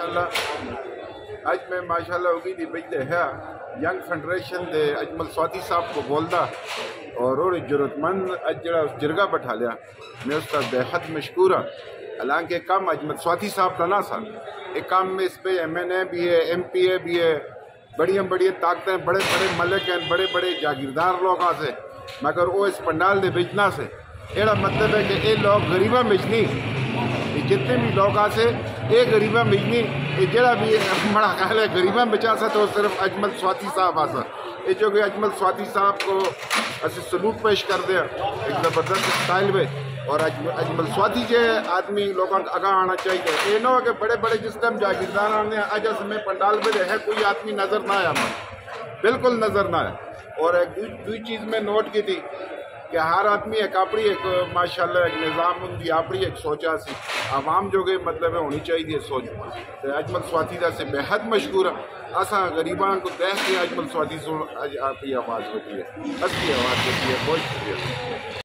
ماشاءاللہ اج میں ماشاءاللہ اوگی دی بجتے ہے ینگ فیڈریشن دے اجمل سواتی صاحب کو بولدا اور ضرورت مند اج جڑا جرگہ بٹھا لیا میں اس کا بے حد مشکور ہوں. حالانکہ کام اجمل سواتی صاحب کا نہ تھا، ایک کام میں اس پہ MNA بھی ہے، MPA بھی ہے، بڑی طاقتیں، بڑے بڑے ملک ہیں، بڑے بڑے جاگیردار لوگ سے، مگر وہ اس پنڈال دے بچنا سے ایڑا مطلب ہے کہ یہ لوگ غریباں بچنی، جتنے بھی لوگ آسے یہ غریباں بچنی، یہ جڑا بھی بڑا خیال ہے غریباں بچا سا تو صرف اجمل سواتی صاحب آسا. یہ جو کہ اجمل سواتی صاحب کو اسی سلوٹ پیش کر دیا ایک زبردست اسٹائل میں، اور اجمل سواتی جو آدمی لوگوں کا آگاہ آنا چاہیے. یہ نہ ہو کہ بڑے بڑے جس ٹائم جاگیردار آنے اج میں پنڈال میں ہے کوئی آدمی نظر نہ آیا، بالکل نظر نہ آیا. اور ایک دوسری چیز میں نوٹ کی تھی کہ ہر آدمی ایک اپنی ایک ماشاءاللہ ایک نظام ہوں اپنی ایک سوچا سی، عوام جو کہ مطلب ہونی چاہیے سوچ. اجمل سواتی دا سے بے حد مشکور ہے. اساں غریباں کو دیکھ کے اجمل سواتی سے آپ کی آواز ہوتی ہے، اصلی آواز ہوتی ہے. بہت شکریہ.